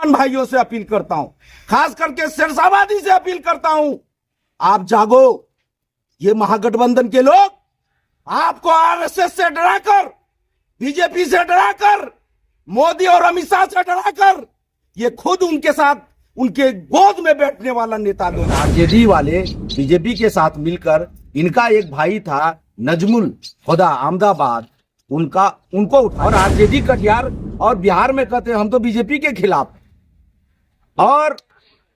भाइयों से अपील करता हूं, खास करके सिरसाबादी से अपील करता हूं, आप जागो। ये महागठबंधन के लोग आपको आरएसएस से डराकर, बीजेपी से डराकर, मोदी और अमित शाह से डराकर, ये खुद उनके साथ उनके गोद में बैठने वाला नेता लोग, आरजेडी वाले बीजेपी के साथ मिलकर, इनका एक भाई था नजमुल खुदा अहमदाबाद, उनको उठा और आरजेडी कटिहार और बिहार में कहते हैं हम तो बीजेपी के खिलाफ, और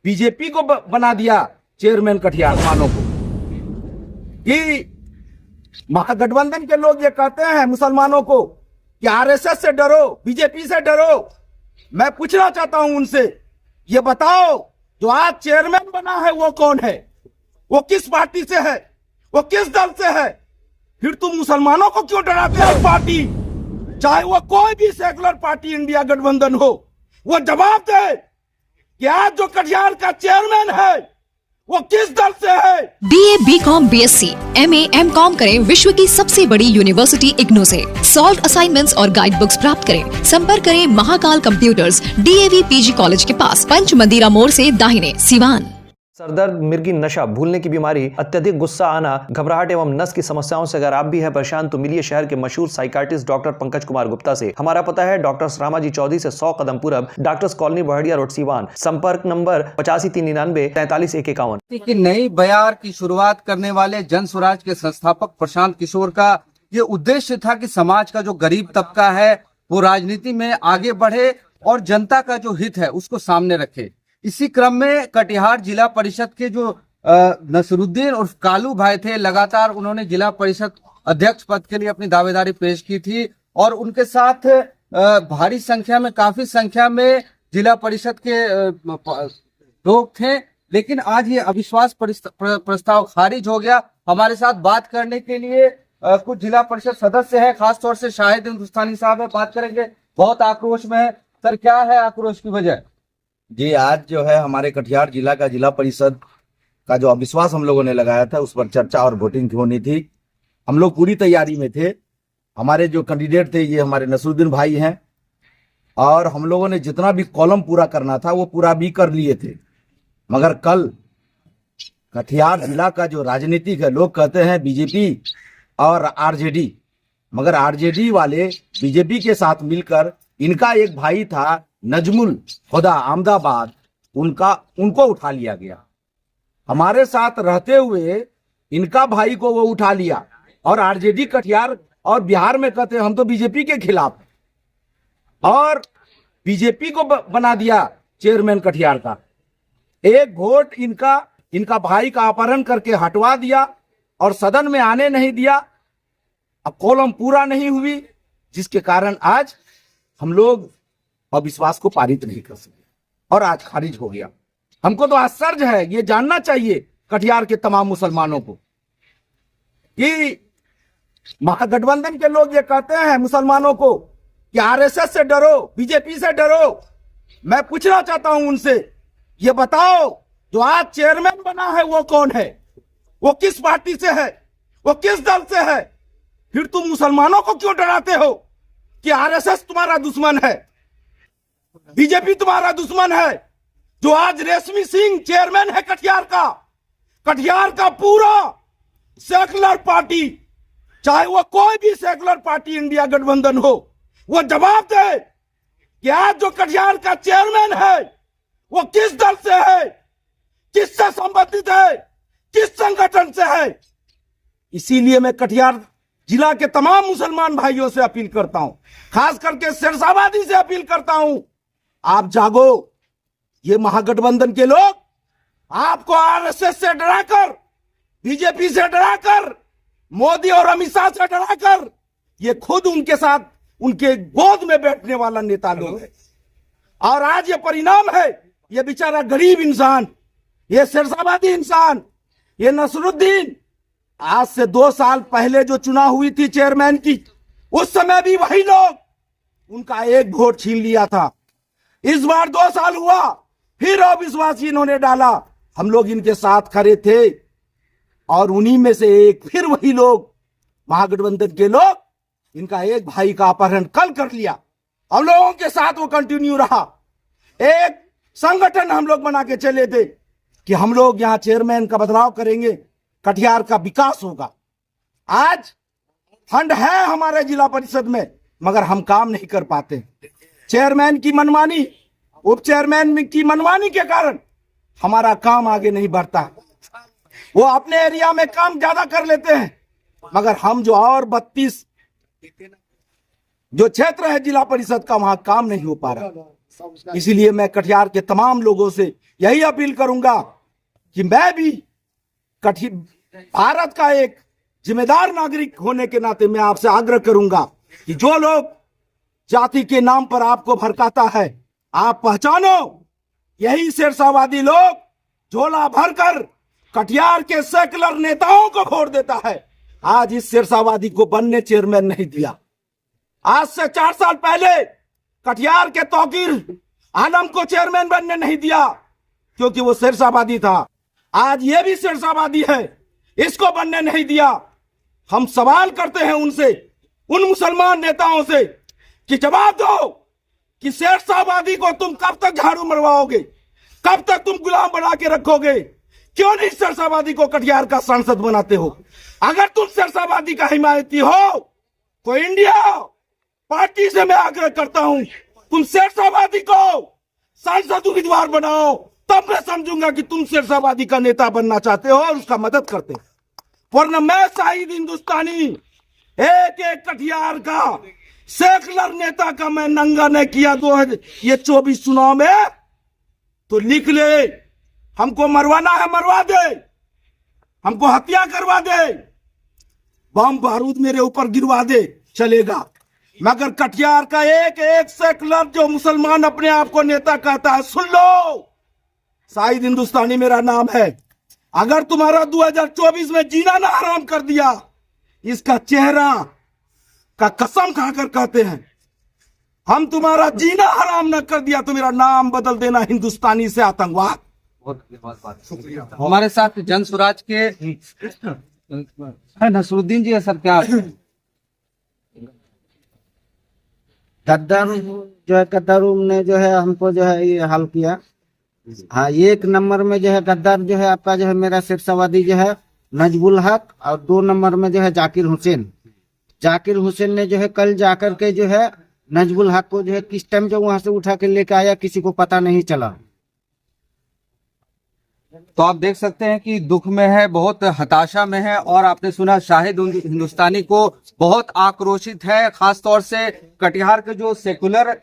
बीजेपी को बना दिया चेयरमैन कटिहार मानो को। कि महागठबंधन के लोग ये कहते हैं मुसलमानों को कि आरएसएस से डरो, बीजेपी से डरो। मैं पूछना चाहता हूं उनसे, ये बताओ जो आज चेयरमैन बना है वो कौन है, वो किस पार्टी से है, वो किस दल से है? फिर तुम मुसलमानों को क्यों डराते हो? पार्टी चाहे वो कोई भी सेकुलर पार्टी इंडिया गठबंधन हो, वो जवाब दे कि आज जो कटिहार का चेयरमैन है वो किस दल से है? BA, BCom, BSc, MA, MCom करें विश्व की सबसे बड़ी यूनिवर्सिटी इग्नू से। सॉल्व असाइनमेंट्स और गाइड बुक्स प्राप्त करें। संपर्क करें Mahakal computers, DAV PG college के पास, पंच मंदिरा मोड़ से दाहिने, सिवान। सरदर्द, मिर्गी, नशा, भूलने की बीमारी, अत्यधिक गुस्सा आना, घबराहट एवं नस की समस्याओं से अगर आप भी हैं परेशान तो मिलिए शहर के मशहूर साइकाट्रिस्ट डॉक्टर पंकज कुमार गुप्ता से। हमारा पता है डॉक्टर रामाजी चौधरी से 100 कदम पूरब, doctors colony Bahadiya road, Siwan. संपर्क नंबर 85 399 43 151। की नई बयार की शुरुआत करने वाले जन स्वराज के संस्थापक प्रशांत किशोर का ये उद्देश्य था कि समाज का जो गरीब तबका है वो राजनीति में आगे बढ़े और जनता का जो हित है उसको सामने रखे। इसी क्रम में कटिहार जिला परिषद के जो नसरुद्दीन और कालू भाई थे, लगातार उन्होंने जिला परिषद अध्यक्ष पद के लिए अपनी दावेदारी पेश की थी और उनके साथ भारी संख्या में, काफी संख्या में जिला परिषद के लोग थे। लेकिन आज ये अविश्वास प्रस्ताव खारिज हो गया। हमारे साथ बात करने के लिए कुछ जिला परिषद सदस्य हैं, खासतौर से शाहिद हिंदुस्तानी साहब है, बात करेंगे। बहुत आक्रोश में है सर, क्या है आक्रोश की वजह? जी, आज जो है हमारे कटिहार जिला का जिला परिषद का जो अविश्वास हम लोगों ने लगाया था उस पर चर्चा और वोटिंग होनी थी। हम लोग पूरी तैयारी में थे। हमारे जो कैंडिडेट थे ये हमारे नसरुद्दीन भाई हैं और हम लोगों ने जितना भी कॉलम पूरा करना था वो पूरा भी कर लिए थे। मगर कल कटिहार जिला का जो राजनीतिक है, लोग कहते हैं बीजेपी और आरजेडी, मगर आरजेडी वाले बीजेपी के साथ मिलकर, इनका एक भाई था नजमुल खुदा अहमदाबाद, उनको उठा लिया गया। हमारे साथ रहते हुए इनका भाई को वो उठा लिया और आरजेडी कटिहार और बिहार में कहते हैं हम तो बीजेपी के खिलाफ, और बीजेपी को बना दिया चेयरमैन कटिहार का। एक वोट इनका भाई का अपहरण करके हटवा दिया और सदन में आने नहीं दिया। अब कॉलम पूरा नहीं हुई, जिसके कारण आज हम लोग अविश्वास को पारित नहीं कर सके और आज खारिज हो गया। हमको तो आश्चर्य है, ये जानना चाहिए कटिहार के तमाम मुसलमानों को कि महागठबंधन के लोग ये कहते हैं मुसलमानों को कि आरएसएस से डरो, बीजेपी से डरो। मैं पूछना चाहता हूं उनसे, ये बताओ जो आज चेयरमैन बना है वो कौन है, वो किस पार्टी से है, वो किस दल से है? फिर तुम मुसलमानों को क्यों डराते हो कि आरएसएस तुम्हारा दुश्मन है, बीजेपी तुम्हारा दुश्मन है? जो आज रेशमी सिंह चेयरमैन है कटिहार का पूरा सेकुलर पार्टी, चाहे वो कोई भी सेकुलर पार्टी इंडिया गठबंधन हो, वो जवाब दे कि आज जो कटिहार का चेयरमैन है वो किस दल से है, किससे संबंधित है, किस संगठन से है? इसीलिए मैं कटिहार जिला के तमाम मुसलमान भाइयों से अपील करता हूं, खास करके सिरसाबादी से अपील करता हूं, आप जागो। ये महागठबंधन के लोग आपको आरएसएस से डराकर, बीजेपी से डराकर, मोदी और अमित शाह से डराकर, ये खुद उनके साथ उनके गोद में बैठने वाला नेता लोग है। और आज ये परिणाम है, ये बेचारा गरीब इंसान, ये सिरसाबादी इंसान, ये नसरुद्दीन, आज से 2 साल पहले जो चुनाव हुई थी चेयरमैन की, उस समय भी वही लोग उनका एक वोट छीन लिया था। इस बार 2 साल हुआ, फिर अविश्वास इन्होंने डाला। हम लोग इनके साथ खड़े थे और उन्हीं में से एक फिर वही लोग, महागठबंधन के लोग, इनका एक भाई का अपहरण कल कर लिया। हम लोगों के साथ वो कंटिन्यू रहा। एक संगठन हम लोग बना के चले थे कि हम लोग यहाँ चेयरमैन का बदलाव करेंगे, कटिहार का विकास होगा। आज फंड है हमारे जिला परिषद में, मगर हम काम नहीं कर पाते। चेयरमैन की मनमानी, उप चेयरमैन की मनमानी के कारण हमारा काम आगे नहीं बढ़ता। वो अपने एरिया में काम ज्यादा कर लेते हैं, मगर हम जो और 32 जो क्षेत्र है जिला परिषद का, वहां काम नहीं हो पा रहा। इसीलिए मैं कटिहार के तमाम लोगों से यही अपील करूंगा कि मैं भी भारत का एक जिम्मेदार नागरिक होने के नाते मैं आपसे आग्रह करूंगा कि जो लोग जाति के नाम पर आपको भड़काता है, आप पहचानो, यही शेरशाहवादी लोग झोला भरकर कटिहार के सेकुलर नेताओं को वोट देता है। आज इस शेरशाहवादी को बनने चेयरमैन नहीं दिया। आज से 4 साल पहले कटिहार के तौकीर आलम को चेयरमैन बनने नहीं दिया, क्योंकि वो शेरशाहवादी था। आज ये भी शेरशाहवादी है, इसको बनने नहीं दिया। हम सवाल करते हैं उनसे, उन मुसलमान नेताओं से, कि जवाब दो कि शेरशाहवादी को तुम कब तक झाड़ू मरवाओगे, कब तक तुम गुलाम बना के रखोगे? क्यों नहीं शेरशाहवादी को कटिहार का सांसद बनाते हो? अगर तुम शेरशाहवादी का हिमायती हो तो इंडिया पार्टी से मैं आग्रह करता हूं, तुम शेरशाहवादी को सांसद उम्मीदवार बनाओ, तब मैं समझूंगा कि तुम शेरशाहवादी का नेता बनना चाहते हो और उसका मदद करते हो। वरना मैं शाहिद हिंदुस्तानी एक एक कटिहार का सेकुलर नेता का मैं नंगा नहीं किया ये 24 चुनाव में, तो लिख ले, हमको मरवाना है मरवा दे, हमको हत्या करवा दे, बम बारूद मेरे ऊपर गिरवा दे, चलेगा। मगर कटिहार का एक एक सेकुलर जो मुसलमान अपने आप को नेता कहता है, सुन लो, शाहिद हिंदुस्तानी मेरा नाम है। अगर तुम्हारा 2024 में जीना ना हराम कर दिया, इसका चेहरा का कसम खाकर कहते हैं, हम तुम्हारा जीना हराम न कर दिया तो मेरा नाम बदल देना हिंदुस्तानी से आतंकवाद। हमारे साथ जन स्वराज के नसरुद्दीन जी है सर। क्या गद्दार जो है, गद्दारों ने जो है हमको जो है ये हाल किया। हाँ, 1 नंबर में जो है गद्दार जो है आपका जो है मेरा शेरशाहवादी जो है नजबुल हक, और 2 नंबर में जो है जाकिर हुसैन। जाकिर हुसैन ने जो है कल जाकर के जो है नजबुल हक को जो है किस टाइम जो वहां से उठा के लेके आया किसी को पता नहीं चला। तो आप देख सकते हैं कि दुख में है, बहुत हताशा में है। और आपने सुना शाहिद हिंदुस्तानी को बहुत आक्रोशित है, खास तौर से कटिहार के जो सेकुलर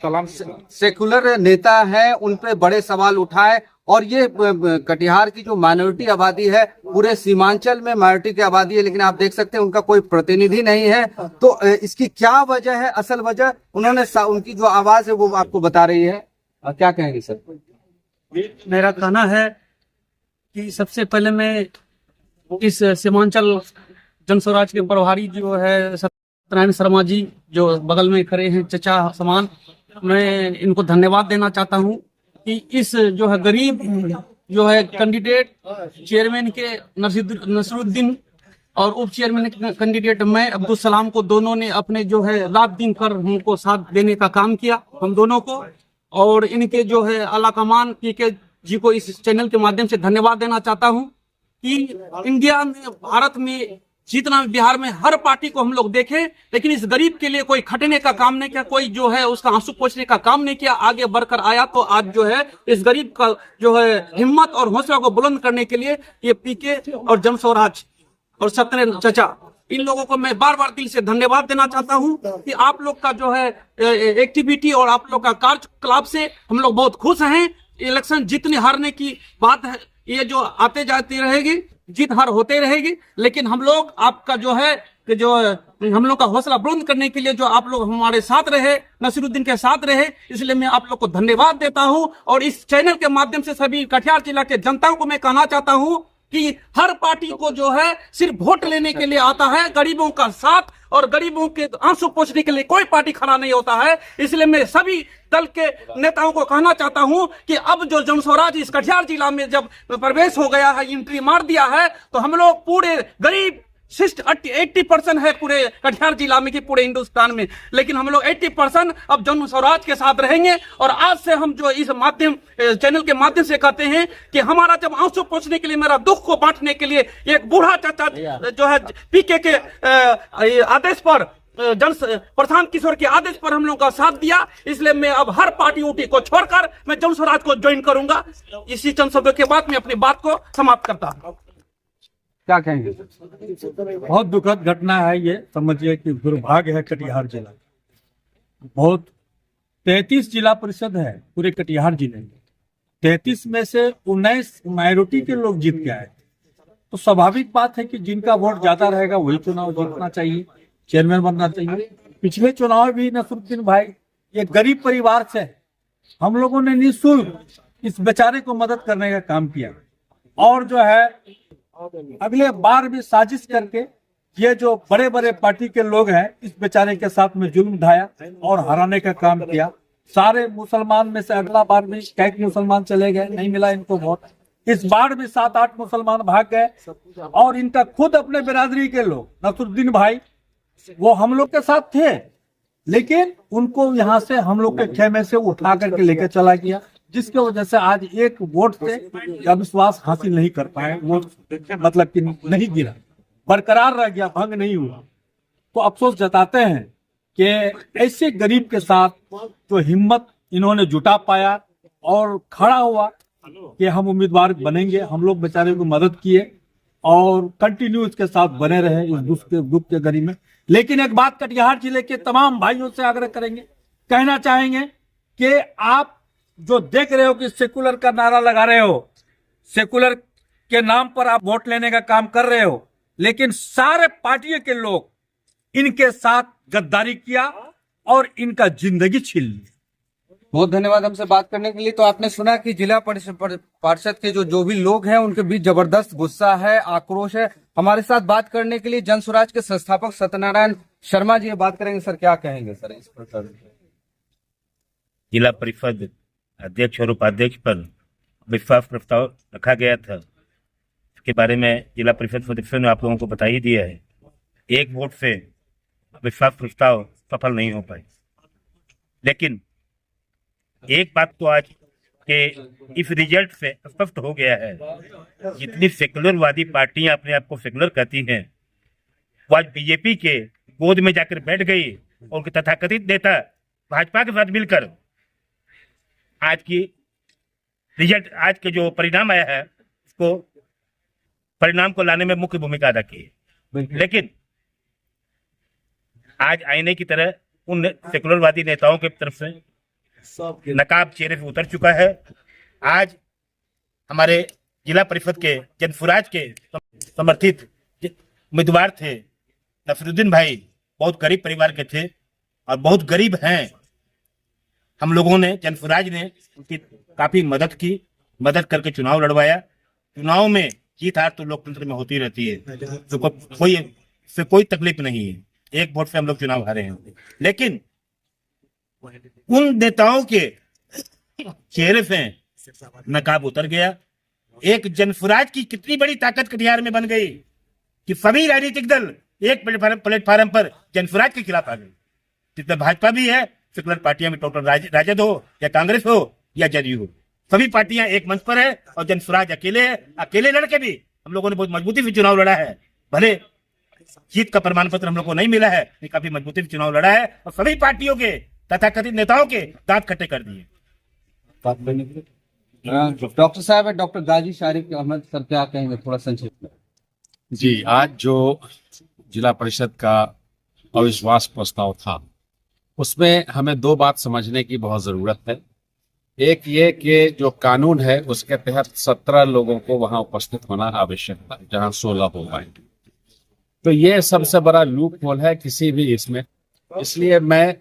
नेता हैं उन पे बड़े सवाल उठाए। और ये कटिहार की जो माइनॉरिटी आबादी है, पूरे सीमांचल में माइनॉरिटी की आबादी है, लेकिन आप देख सकते हैं उनका कोई प्रतिनिधि नहीं है। तो इसकी क्या वजह है? असल वजह उन्होंने उनकी जो आवाज है वो आपको बता रही है। क्या कहेंगे सर? मेरा कहना है कि सबसे पहले मैं इस सीमांचल जन स्वराज के प्रभारी जो है सत्यनारायण शर्मा जी, जो बगल में खड़े हैं चचा समान, मैं इनको धन्यवाद देना चाहता हूं कि इस जो है गरीब जो है कैंडिडेट चेयरमैन के नसरुद्दीन और उप चेयरमैन कैंडिडेट मैं अब्दुल सलाम को, दोनों ने अपने जो है रात दिन कर हमको साथ देने का काम किया, हम दोनों को। और इनके जो है आला कमान पीके जी को इस चैनल के माध्यम से धन्यवाद देना चाहता हूं कि इंडिया में, भारत में जितना बिहार में हर पार्टी को हम लोग देखें, लेकिन इस गरीब के लिए कोई खटने का काम नहीं किया, कोई जो है उसका आंसू पोंछने का काम नहीं किया, आगे बढ़कर आया। तो आज जो है इस गरीब का जो है हिम्मत और हौसला को बुलंद करने के लिए ये पीके और जन स्वराज और सत्यनारायण चचा, इन लोगों को मैं बार बार दिल से धन्यवाद देना चाहता हूं कि आप लोग का जो है एक्टिविटी और आप लोग का कार्यकलाप से हम लोग बहुत खुश हैं। इलेक्शन जीतने हारने की बात है, ये जो आते जाती रहेगी, जीत हार होते रहेगी, लेकिन हम लोग आपका जो है कि जो हम लोग का हौसला बुलंद करने के लिए जो आप लोग हमारे साथ रहे, नसीरुद्दीन के साथ रहे, इसलिए मैं आप लोग को धन्यवाद देता हूं। और इस चैनल के माध्यम से सभी कटिहार जिला के जनता को मैं कहना चाहता हूं कि हर पार्टी को जो है सिर्फ वोट लेने के लिए आता है, गरीबों का साथ और गरीबों के आंसू पोंछने के लिए कोई पार्टी खड़ा नहीं होता है। इसलिए मैं सभी दल के नेताओं को कहना चाहता हूं कि अब जो जन स्वराज इस कटिहार जिला में जब प्रवेश हो गया है, एंट्री मार दिया है, तो हम लोग पूरे गरीब 80% है पूरे कटिहार जिला में कि पूरे हिंदुस्तान में, लेकिन हम लोग 80% अब जन स्वराज के साथ रहेंगे। और आज से हम जो इस माध्यम चैनल के माध्यम से कहते हैं कि हमारा जब आंसू पोंछने के लिए, मेरा दुख को बांटने के लिए एक बूढ़ा चाचा जो है पीके के आदेश पर, प्रशांत किशोर के आदेश पर हम लोगों का साथ दिया, इसलिए मैं अब हर पार्टी उटी को छोड़कर मैं जन स्वराज को ज्वाइन करूंगा। इसी चंद शब्दों के बाद मैं अपनी बात को समाप्त करता हूं। क्या कहेंगे? बहुत दुखद घटना है ये, समझिए कि दुर्भाग्य है कटिहार जिला। बहुत 33 जिला परिषद है पूरे कटिहार जिले में, 33 में से 19 माइनॉरिटी के लोग जीत के आए, तो स्वाभाविक बात है कि जिनका वोट ज्यादा रहेगा वही चुनाव जीतना चाहिए, चेयरमैन बनना चाहिए। पिछले चुनाव भी नसरुद्दीन भाई ये गरीब परिवार से, हम लोगों ने निःशुल्क इस बेचारे को मदद करने का काम किया, और जो है अगले बार भी साजिश करके ये जो बड़े बड़े पार्टी के लोग हैं इस बेचारे के साथ में जुल्म ढाया और हराने का काम किया। सारे मुसलमान में से अगला बार भी कई मुसलमान चले गए, नहीं मिला इनको वोट। इस बार भी 7-8 मुसलमान भाग गए, और इनका खुद अपने बिरादरी के लोग नसरुद्दीन भाई वो हम लोग के साथ थे, लेकिन उनको यहाँ से हम लोग के खेमे से उठा करके लेकर चला गया, जिसके वजह से आज एक वोट से अविश्वास हासिल नहीं कर पाए, वोट मतलब कि नहीं गिरा, बरकरार रह गया, भंग नहीं हुआ। तो अफसोस जताते हैं कि ऐसे गरीब के साथ जो हिम्मत इन्होंने जुटा पाया और खड़ा हुआ कि हम उम्मीदवार बनेंगे, हम लोग बेचारे को मदद किए और कंटिन्यू इसके साथ बने रहे इस दुख के घड़ी में। लेकिन एक बात कटिहार जिले के तमाम भाइयों से आग्रह करेंगे, कहना चाहेंगे कि आप जो देख रहे हो कि सेकुलर का नारा लगा रहे हो, सेकुलर के नाम पर आप वोट लेने का काम कर रहे हो, लेकिन सारे पार्टियों के लोग इनके साथ गद्दारी किया और इनका जिंदगी छीन ली। बहुत धन्यवाद हमसे बात करने के लिए। तो आपने सुना कि जिला पार्षद के जो भी लोग हैं उनके बीच जबरदस्त गुस्सा है, आक्रोश है। हमारे साथ बात करने के लिए जन स्वराज के संस्थापक सत्यनारायण शर्मा जी बात करेंगे। सर क्या कहेंगे सर इस पर? जिला परिषद अध्यक्ष और उपाध्यक्ष पर विश्वास प्रस्ताव रखा गया था, इसके बारे में जिला परिषद सदस्यों ने आप लोगों को बता ही दिया है। एक वोट से विश्वास प्रस्ताव सफल नहीं हो पाए, लेकिन एक बात तो आज के इस रिजल्ट से स्पष्ट हो गया है, जितनी सेकुलरवादी पार्टियां अपने आप को सेकुलर कहती हैं, वो आज बीजेपी के गोद में जाकर बैठ गई और उनके तथाकथित नेता भाजपा के साथ मिलकर आज की रिजल्ट, आज के जो परिणाम आया है उसको परिणाम को लाने में मुख्य भूमिका अदा की है। लेकिन आज आईने की तरह उन सेकुलरवादी नेताओं की तरफ से नकाब चेहरे से उतर चुका है। आज हमारे जिला परिषद के जन स्वराज के समर्थित उम्मीदवार थे नसरुद्दीन भाई, बहुत गरीब परिवार के थे और बहुत गरीब हैं। हम लोगों ने, जन स्वराज ने उनकी काफी मदद की, मदद करके चुनाव लड़वाया। चुनाव में जीत हार तो लोकतंत्र में होती रहती है, तो कोई तकलीफ नहीं है। एक वोट से हम लोग चुनाव हारे हैं, लेकिन उन नेताओं के चेहरे से नकाब उतर गया। एक जन स्वराज की कितनी बड़ी ताकत कटिहार में बन गई कि सभी राजनीतिक दल एक प्लेटफार्म पर जन स्वराज के खिलाफ आ गए, जिसमें भाजपा भी है, सेकुलर पार्टियां में टोटल राजद हो या कांग्रेस हो या जदयू हो, सभी पार्टियां एक मंच पर है और जन स्वराज अकेले है। अकेले लड़के भी हम लोगों ने बहुत मजबूती से चुनाव लड़ा है। भले जीत का प्रमाण पत्र हम लोग को नहीं मिला है, लेकिन काफी मजबूती से चुनाव लड़ा है और सभी पार्टियों के तथाकथित नेताओं के दांत खट्टे कर दिए। डॉक्टर साहब है, डॉक्टर गाजी शारिक अहमद सर क्या कहेंगे थोड़ा संक्षेप में? जी, आज जो जिला परिषद का अविश्वास प्रस्ताव था उसमें हमें दो बात समझने की बहुत जरूरत है। एक ये कि जो कानून है उसके तहत 17 लोगों को वहां उपस्थित होना आवश्यक था, जहां 16 हो पाए। तो ये सबसे बड़ा लूप होल है किसी भी इसमें। इसलिए मैं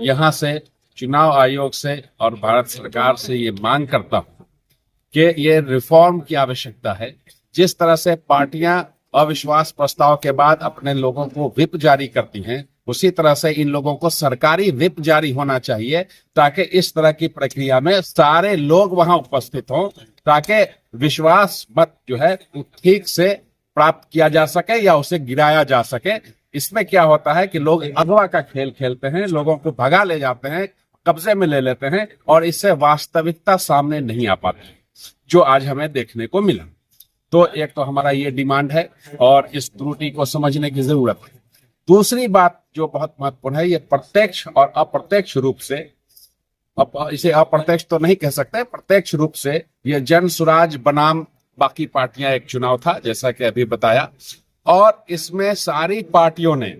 यहाँ से चुनाव आयोग से और भारत सरकार से ये मांग करता हूँ कि ये रिफॉर्म की आवश्यकता है। जिस तरह से पार्टियां अविश्वास प्रस्ताव के बाद अपने लोगों को व्हिप जारी करती हैं, उसी तरह से इन लोगों को सरकारी व्हिप जारी होना चाहिए, ताकि इस तरह की प्रक्रिया में सारे लोग वहां उपस्थित हों, ताकि विश्वास मत जो है ठीक से प्राप्त किया जा सके या उसे गिराया जा सके। इसमें क्या होता है कि लोग अगवा का खेल खेलते हैं, लोगों को भगा ले जाते हैं, कब्जे में ले लेते हैं और इससे वास्तविकता सामने नहीं आ पाती, जो आज हमें देखने को मिला। तो एक तो हमारा ये डिमांड है और इस त्रुटि को समझने की जरूरत है। दूसरी बात जो बहुत महत्वपूर्ण है, ये प्रत्यक्ष और अप्रत्यक्ष रूप से, इसे अप्रत्यक्ष तो नहीं कह सकते, प्रत्यक्ष रूप से ये जन सुराज बनाम बाकी पार्टियां एक चुनाव था, जैसा कि अभी बताया, और इसमें सारी पार्टियों ने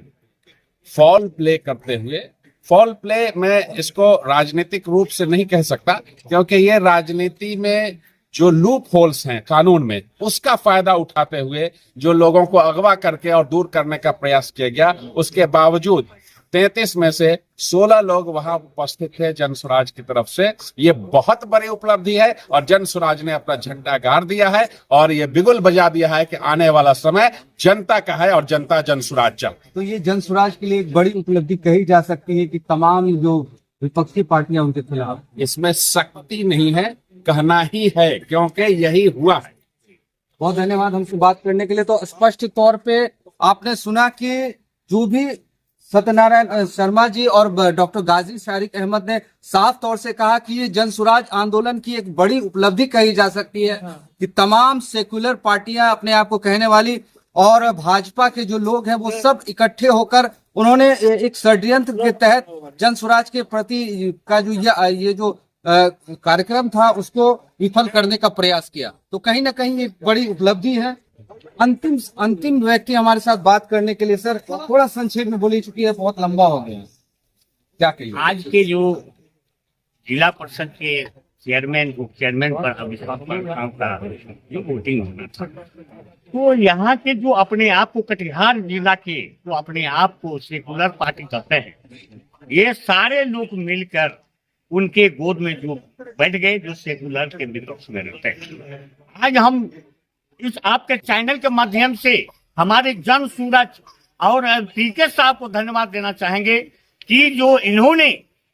फॉल प्ले करते हुए, फॉल प्ले में इसको राजनीतिक रूप से नहीं कह सकता, क्योंकि ये राजनीति में जो लूप होल्स हैं कानून में, उसका फायदा उठाते हुए जो लोगों को अगवा करके और दूर करने का प्रयास किया गया, उसके बावजूद 33 में से 16 लोग वहां उपस्थित थे जन स्वराज की तरफ से। ये बहुत बड़ी उपलब्धि है और जन स्वराज ने अपना झंडा गाड़ दिया है और ये बिगुल बजा दिया है कि आने वाला समय जनता का है और जनता जन स्वराज चाहती है। तो ये जन स्वराज के लिए एक बड़ी उपलब्धि कही जा सकती है कि तमाम जो विपक्षी पार्टियां उनके खिलाफ, इसमें शक्ति नहीं है, कहना ही है, क्योंकि यही हुआ है। बहुत धन्यवाद हमसे बात करने के लिए। तो स्पष्ट तौर पे आपने सुना कि जो भी सत्यनारायण शर्मा जी और डॉक्टर गाजी शारिक अहमद ने साफ तौर से कहा कि ये जन सुराज आंदोलन की एक बड़ी उपलब्धि कही जा सकती है कि तमाम सेक्युलर पार्टियां अपने आप को कहने वाली और भाजपा के जो लोग हैं वो सब इकट्ठे होकर उन्होंने एक षड्यंत्र के तहत जन सुराज के प्रति का जो ये जो कार्यक्रम था उसको विफल करने का प्रयास किया। तो कहीं ना कहीं एक बड़ी उपलब्धि है। अंतिम व्यक्ति हमारे साथ बात करने के लिए, सर थोड़ा संक्षेप में बोली, चुकी है बहुत लंबा हो गया, क्या कहिए? आज के जो जिला परिषद के चेयरमैन उप चेयरमैन पर अविश्वास प्रस्ताव का जो वोटिंग होना था, तो यहाँ के जो अपने आप को कटिहार जिला के जो अपने आप को सेकुलर पार्टी कहते हैं, ये सारे लोग मिलकर उनके गोद में जो बैठ गए, जो सेकुलर के विपक्ष में रहते हैं। आज हम इस आपके चैनल के माध्यम से हमारे जन सूरज और पीके साहब को धन्यवाद देना चाहेंगे कि जो इन्होंने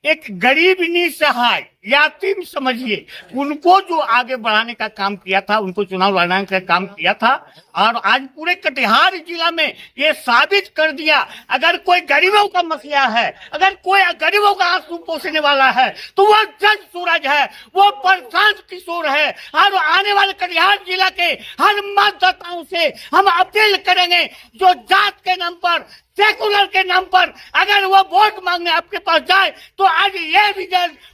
एक गरीब निसहाय यातीम समझिए उनको जो आगे बढ़ाने का काम किया था, उनको चुनाव लड़ाने का काम किया था और आज पूरे कटिहार जिला में ये साबित कर दिया, अगर कोई गरीबों का मसला है, अगर कोई गरीबों का आंसू पोंछने वाला है तो वो जन सूरज है, वो प्रशांत किशोर है। और आने वाले कटिहार जिला के हर मतदाताओं से हम अपील करेंगे, जो जात के नाम पर, सेकुलर के नाम पर अगर वो वोट मांगने आपके पास जाए तो आज ये भी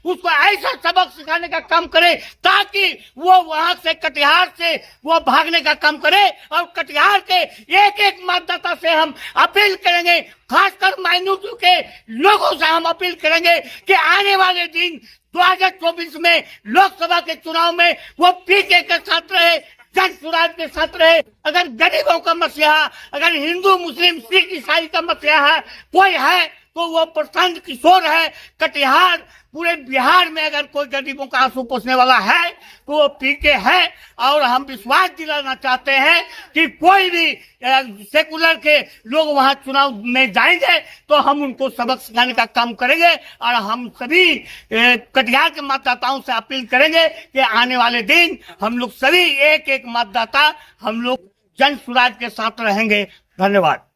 उसको ऐसा सबक सिखाने का काम करे ताकि वो वहां से कटिहार से वो भागने का काम करे। और कटिहार के एक एक मतदाता से हम अपील करेंगे, खासकर माइनॉरिटी के लोगों से हम अपील करेंगे कि आने वाले दिन 2024 में लोकसभा के चुनाव में वो पीके के साथ रहे, जन सुराज के साथ रहे। अगर गरीबों का मसला, अगर हिंदू मुस्लिम सिख ईसाई का मसला है कोई है तो वो प्रशांत किशोर है। कटिहार पूरे बिहार में अगर कोई गरीबों का आंसू पोंछने वाला है तो वो पीके है। और हम विश्वास दिलाना चाहते हैं कि कोई भी सेकुलर के लोग वहां चुनाव में जाएंगे तो हम उनको सबक सिखाने का काम करेंगे। और हम सभी कटिहार के मतदाताओं से अपील करेंगे कि आने वाले दिन हम लोग सभी एक एक मतदाता हम लोग जन सुराज के साथ रहेंगे। धन्यवाद।